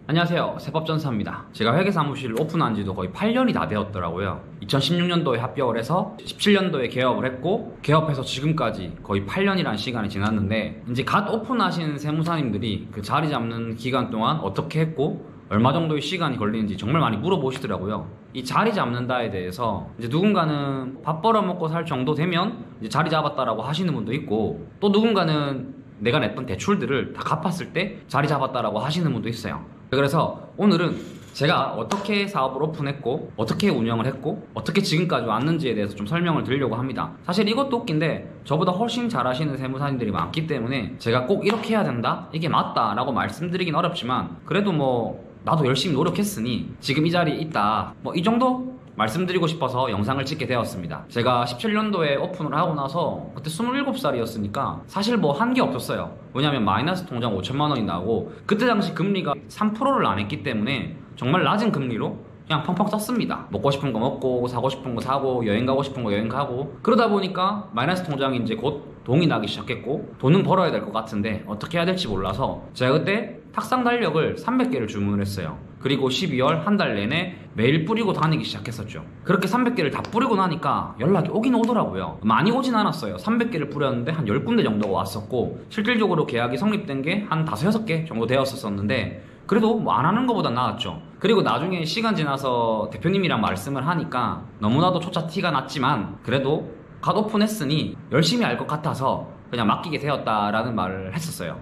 안녕하세요. 세법전사입니다. 제가 회계사무실을 오픈한 지도 거의 8년이 다 되었더라고요. 2016년도에 합격을 해서 17년도에 개업을 했고, 개업해서 지금까지 거의 8년이라는 시간이 지났는데, 이제 갓 오픈하신 세무사님들이 그 자리 잡는 기간 동안 어떻게 했고 얼마 정도의 시간이 걸리는지 정말 많이 물어보시더라고요. 이 자리 잡는다에 대해서 이제 누군가는 밥 벌어먹고 살 정도 되면 이제 자리 잡았다라고 하시는 분도 있고, 또 누군가는 내가 냈던 대출들을 다 갚았을 때 자리 잡았다라고 하시는 분도 있어요. 그래서 오늘은 제가 어떻게 사업을 오픈했고, 어떻게 운영을 했고, 어떻게 지금까지 왔는지에 대해서 좀 설명을 드리려고 합니다. 사실 이것도 웃긴데 저보다 훨씬 잘하시는 세무사님들이 많기 때문에 제가 꼭 이렇게 해야 된다, 이게 맞다 라고 말씀드리긴 어렵지만, 그래도 뭐 나도 열심히 노력했으니 지금 이 자리에 있다, 뭐 이 정도 말씀드리고 싶어서 영상을 찍게 되었습니다. 제가 17년도에 오픈을 하고 나서 그때 27살이었으니까 사실 뭐 한 게 없었어요. 왜냐면 마이너스 통장 5천만 원이 나오고, 그때 당시 금리가 3%를 안 했기 때문에 정말 낮은 금리로 그냥 펑펑 썼습니다. 먹고 싶은 거 먹고, 사고 싶은 거 사고, 여행 가고 싶은 거 여행 가고. 그러다 보니까 마이너스 통장이 이제 곧 동이 나기 시작했고, 돈은 벌어야 될 것 같은데 어떻게 해야 될지 몰라서 제가 그때 탁상 달력을 300개를 주문을 했어요. 그리고 12월 한 달 내내 매일 뿌리고 다니기 시작했었죠. 그렇게 300개를 다 뿌리고 나니까 연락이 오긴 오더라고요. 많이 오진 않았어요. 300개를 뿌렸는데 한 10군데 정도가 왔었고, 실질적으로 계약이 성립된 게 한 5, 6개 정도 되었었는데, 그래도 뭐 안 하는 것보다 나았죠. 그리고 나중에 시간 지나서 대표님이랑 말씀을 하니까 너무나도 초짜 티가 났지만, 그래도 갓 오픈했으니 열심히 할 것 같아서 그냥 맡기게 되었다라는 말을 했었어요.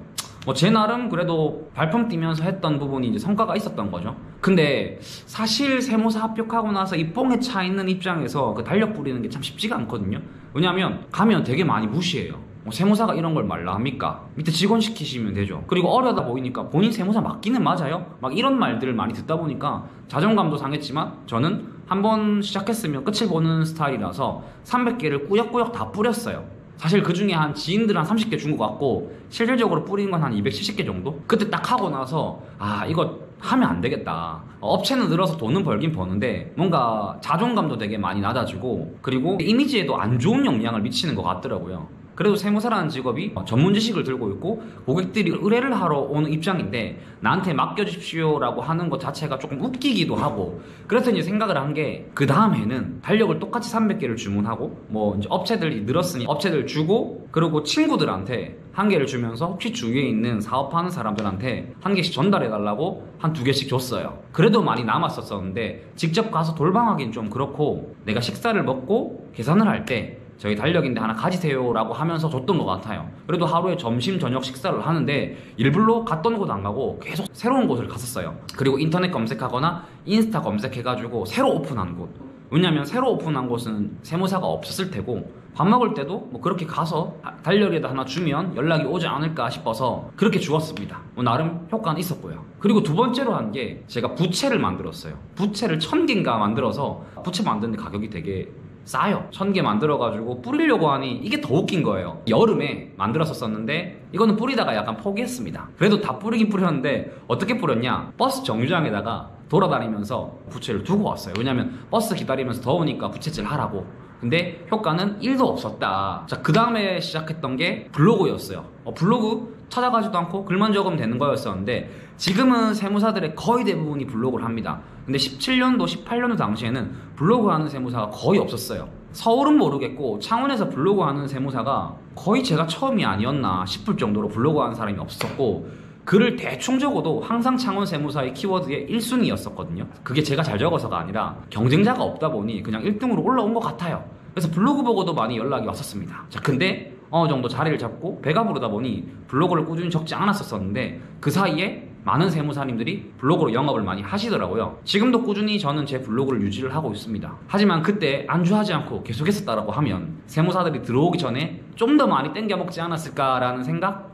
뭐 제 나름 그래도 발품 뛰면서 했던 부분이 이제 성과가 있었던 거죠. 근데 사실 세무사 합격하고 나서 이 뽕에 차 있는 입장에서 그 달력 뿌리는 게 참 쉽지가 않거든요. 왜냐하면 가면 되게 많이 무시해요. 뭐 세무사가 이런 걸 말라 합니까? 밑에 직원 시키시면 되죠. 그리고 어려다 보이니까 본인 세무사 맞기는 맞아요? 막 이런 말들을 많이 듣다 보니까 자존감도 상했지만, 저는 한번 시작했으면 끝을 보는 스타일이라서 300개를 꾸역꾸역 다 뿌렸어요. 사실 그 중에 한 지인들 한 30개 준 것 같고, 실질적으로 뿌린 건 한 270개 정도? 그때 딱 하고 나서 이거 하면 안 되겠다. 업체는 늘어서 돈은 벌긴 버는데 뭔가 자존감도 되게 많이 낮아지고, 그리고 이미지에도 안 좋은 영향을 미치는 것 같더라고요. 그래도 세무사라는 직업이 전문 지식을 들고 있고 고객들이 의뢰를 하러 오는 입장인데 나한테 맡겨주십시오 라고 하는 것 자체가 조금 웃기기도 하고, 그래서 이제 생각을 한 게, 그 다음 해는 달력을 똑같이 300개를 주문하고, 뭐 이제 업체들이 늘었으니 업체들 주고, 그리고 친구들한테 한 개를 주면서 혹시 주위에 있는 사업하는 사람들한테 한 개씩 전달해 달라고 한 2개씩 줬어요. 그래도 많이 남았었는데 직접 가서 돌방하기는 좀 그렇고, 내가 식사를 먹고 계산을 할 때 저희 달력인데 하나 가지세요 라고 하면서 줬던 것 같아요. 그래도 하루에 점심 저녁 식사를 하는데 일부러 갔던 곳 안 가고 계속 새로운 곳을 갔었어요. 그리고 인터넷 검색하거나 인스타 검색해가지고 새로 오픈한 곳, 왜냐면 새로 오픈한 곳은 세무사가 없었을 테고, 밥 먹을 때도 뭐 그렇게 가서 달력에다 하나 주면 연락이 오지 않을까 싶어서 그렇게 주었습니다. 뭐 나름 효과는 있었고요. 그리고 두 번째로 한 게, 제가 부채를 만들었어요. 부채를 1000개인가 만들어서, 부채 만드는 가격이 되게 싸요. 1000개 만들어가지고 뿌리려고 하니 이게 더 웃긴 거예요. 여름에 만들었었는데 이거는 뿌리다가 약간 포기했습니다. 그래도 다 뿌리긴 뿌렸는데 어떻게 뿌렸냐, 버스 정류장에다가 돌아다니면서 부채를 두고 왔어요. 왜냐면 버스 기다리면서 더우니까 부채질 하라고. 근데 효과는 1도 없었다. 자, 그 다음에 시작했던 게 블로그였어요. 블로그 찾아가지도 않고 글만 적으면 되는 거였었는데, 지금은 세무사들의 거의 대부분이 블로그를 합니다. 근데 17년도, 18년도 당시에는 블로그 하는 세무사가 거의 없었어요. 서울은 모르겠고 창원에서 블로그 하는 세무사가 거의 제가 처음이 아니었나 싶을 정도로 블로그 하는 사람이 없었고, 글을 대충 적어도 항상 창원 세무사의 키워드의 1순위였었거든요. 그게 제가 잘 적어서가 아니라 경쟁자가 없다 보니 그냥 1등으로 올라온 것 같아요. 그래서 블로그 보고도 많이 연락이 왔었습니다. 자, 근데 어느 정도 자리를 잡고 배가 부르다 보니 블로그를 꾸준히 적지 않았었는데, 그 사이에 많은 세무사님들이 블로그로 영업을 많이 하시더라고요. 지금도 꾸준히 저는 제 블로그를 유지를 하고 있습니다. 하지만 그때 안주하지 않고 계속 했었다라고 하면 세무사들이 들어오기 전에 좀 더 많이 땡겨 먹지 않았을까라는 생각?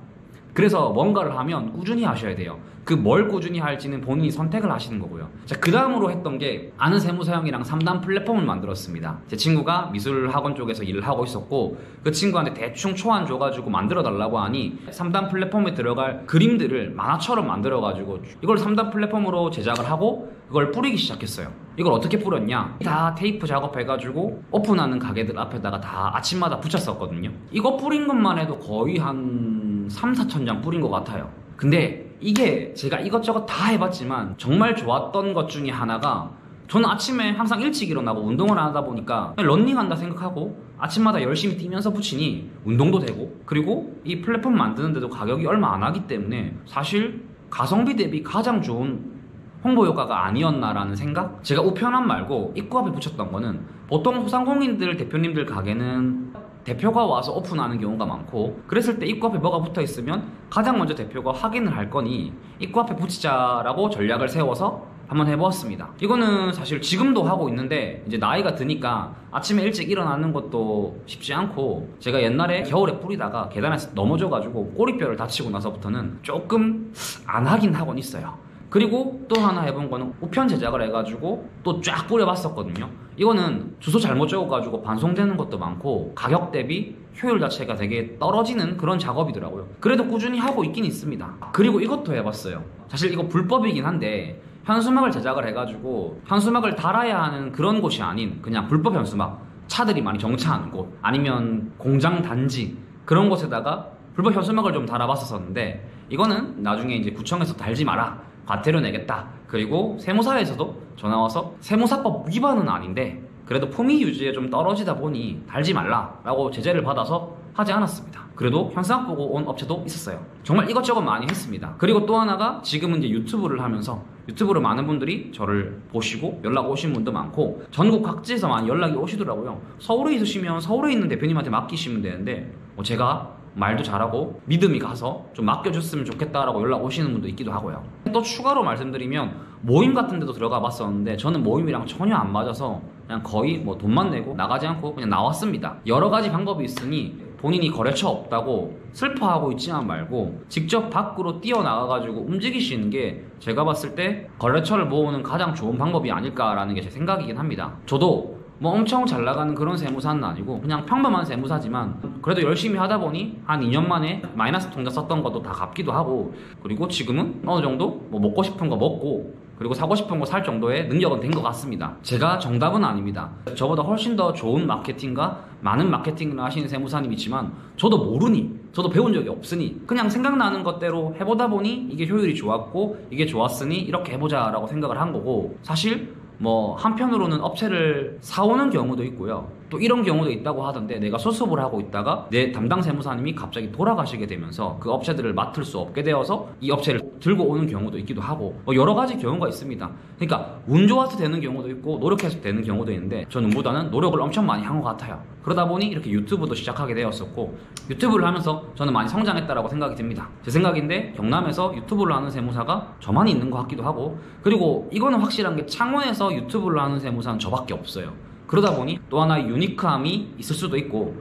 그래서 뭔가를 하면 꾸준히 하셔야 돼요. 그 뭘 꾸준히 할지는 본인이 선택을 하시는 거고요. 자, 그 다음으로 했던 게, 아는 세무사 형이랑 3단 플랫폼을 만들었습니다. 제 친구가 미술학원 쪽에서 일을 하고 있었고, 그 친구한테 대충 초안 줘가지고 만들어 달라고 하니 3단 플랫폼에 들어갈 그림들을 만화처럼 만들어가지고 이걸 3단 플랫폼으로 제작을 하고 그걸 뿌리기 시작했어요. 이걸 어떻게 뿌렸냐, 다 테이프 작업해가지고 오픈하는 가게들 앞에다가 다 아침마다 붙였었거든요. 이거 뿌린 것만 해도 거의 한 3, 4천 장 뿌린 것 같아요. 근데 이게 제가 이것저것 다 해봤지만 정말 좋았던 것 중에 하나가, 저는 아침에 항상 일찍 일어나고 운동을 하다 보니까 그냥 런닝한다 생각하고 아침마다 열심히 뛰면서 붙이니 운동도 되고, 그리고 이 플랫폼 만드는데도 가격이 얼마 안 하기 때문에 사실 가성비 대비 가장 좋은 홍보 효과가 아니었나라는 생각? 제가 우편함 말고 입구 앞에 붙였던 거는, 보통 소상공인들 대표님들 가게는 대표가 와서 오픈하는 경우가 많고, 그랬을 때 입구 앞에 뭐가 붙어 있으면 가장 먼저 대표가 확인을 할 거니 입구 앞에 붙이자라고 전략을 세워서 한번 해보았습니다. 이거는 사실 지금도 하고 있는데, 이제 나이가 드니까 아침에 일찍 일어나는 것도 쉽지 않고, 제가 옛날에 겨울에 뿌리다가 계단에서 넘어져가지고 꼬리뼈를 다치고 나서부터는 조금 안 하긴 하곤 있어요. 그리고 또 하나 해본 거는 우편 제작을 해가지고 또 쫙 뿌려봤었거든요. 이거는 주소 잘못 적어가지고 반송되는 것도 많고 가격 대비 효율 자체가 되게 떨어지는 그런 작업이더라고요. 그래도 꾸준히 하고 있긴 있습니다. 그리고 이것도 해봤어요. 사실 이거 불법이긴 한데, 현수막을 제작을 해가지고 현수막을 달아야 하는 그런 곳이 아닌 그냥 불법 현수막, 차들이 많이 정차하는 곳 아니면 공장 단지, 그런 곳에다가 불법 현수막을 좀 달아봤었는데, 이거는 나중에 이제 구청에서 달지 마라, 과태료 내겠다, 그리고 세무사에서도 전화와서 세무사법 위반은 아닌데 그래도 품위 유지에 좀 떨어지다 보니 달지 말라라고 제재를 받아서 하지 않았습니다. 그래도 현수막 보고 온 업체도 있었어요. 정말 이것저것 많이 했습니다. 그리고 또 하나가, 지금은 이제 유튜브를 하면서 유튜브를 많은 분들이 저를 보시고 연락 오신 분도 많고, 전국 각지에서 많이 연락이 오시더라고요. 서울에 있으시면 서울에 있는 대표님한테 맡기시면 되는데, 제가 말도 잘하고 믿음이 가서 좀 맡겨줬으면 좋겠다라고 연락 오시는 분도 있기도 하고요. 또 추가로 말씀드리면, 모임 같은 데도 들어가 봤었는데 저는 모임이랑 전혀 안 맞아서 그냥 거의 뭐 돈만 내고 나가지 않고 그냥 나왔습니다. 여러 가지 방법이 있으니 본인이 거래처 없다고 슬퍼하고 있지만 말고 직접 밖으로 뛰어나가가지고 움직이시는 게 제가 봤을 때 거래처를 모으는 가장 좋은 방법이 아닐까라는 게 제 생각이긴 합니다. 저도 뭐 엄청 잘 나가는 그런 세무사는 아니고 그냥 평범한 세무사지만, 그래도 열심히 하다 보니 한 2년 만에 마이너스 통장 썼던 것도 다 갚기도 하고, 그리고 지금은 어느 정도 뭐 먹고 싶은 거 먹고 그리고 사고 싶은 거 살 정도의 능력은 된 것 같습니다. 제가 정답은 아닙니다. 저보다 훨씬 더 좋은 마케팅과 많은 마케팅을 하시는 세무사님 있지만, 저도 모르니, 저도 배운 적이 없으니 그냥 생각나는 것대로 해보다 보니 이게 효율이 좋았고 이게 좋았으니 이렇게 해보자 라고 생각을 한 거고, 사실 뭐 한편으로는 업체를 사오는 경우도 있고요. 또 이런 경우도 있다고 하던데, 내가 수습을 하고 있다가 내 담당 세무사님이 갑자기 돌아가시게 되면서 그 업체들을 맡을 수 없게 되어서 이 업체를 들고 오는 경우도 있기도 하고, 여러 가지 경우가 있습니다. 그러니까 운 좋아서 되는 경우도 있고 노력해서 되는 경우도 있는데, 저는 운보다는 노력을 엄청 많이 한 것 같아요. 그러다 보니 이렇게 유튜브도 시작하게 되었었고, 유튜브를 하면서 저는 많이 성장했다라고 생각이 듭니다. 제 생각인데 경남에서 유튜브를 하는 세무사가 저만 있는 것 같기도 하고, 그리고 이거는 확실한 게 창원에서 유튜브를 하는 세무사는 저밖에 없어요. 그러다 보니 또 하나의 유니크함이 있을 수도 있고,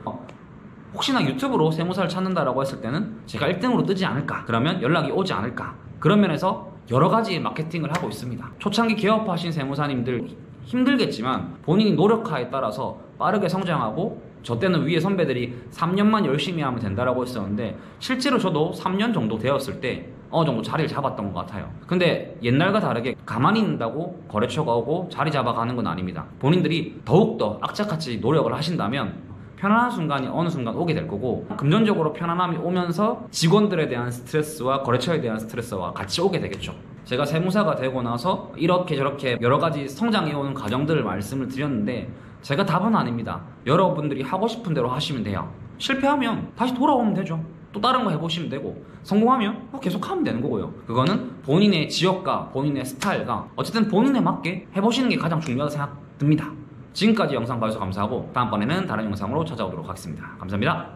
혹시나 유튜브로 세무사를 찾는다라고 했을 때는 제가 1등으로 뜨지 않을까, 그러면 연락이 오지 않을까, 그런 면에서 여러 가지 마케팅을 하고 있습니다. 초창기 개업하신 세무사님들 힘들겠지만 본인이 노력하에 따라서 빠르게 성장하고, 저 때는 위에 선배들이 3년만 열심히 하면 된다라고 했었는데 실제로 저도 3년 정도 되었을 때 어느 정도 자리를 잡았던 것 같아요. 근데 옛날과 다르게 가만히 있는다고 거래처가 오고 자리 잡아가는 건 아닙니다. 본인들이 더욱더 악착같이 노력을 하신다면 편안한 순간이 어느 순간 오게 될 거고, 금전적으로 편안함이 오면서 직원들에 대한 스트레스와 거래처에 대한 스트레스와 같이 오게 되겠죠. 제가 세무사가 되고 나서 이렇게 저렇게 여러 가지 성장해오는 과정들을 말씀을 드렸는데, 제가 답은 아닙니다. 여러분들이 하고 싶은 대로 하시면 돼요. 실패하면 다시 돌아오면 되죠. 또 다른 거 해보시면 되고, 성공하면 계속 하면 되는 거고요. 그거는 본인의 지역과 본인의 스타일과 어쨌든 본인에 맞게 해보시는 게 가장 중요하다고 생각됩니다. 지금까지 영상 봐주셔서 감사하고, 다음번에는 다른 영상으로 찾아오도록 하겠습니다. 감사합니다.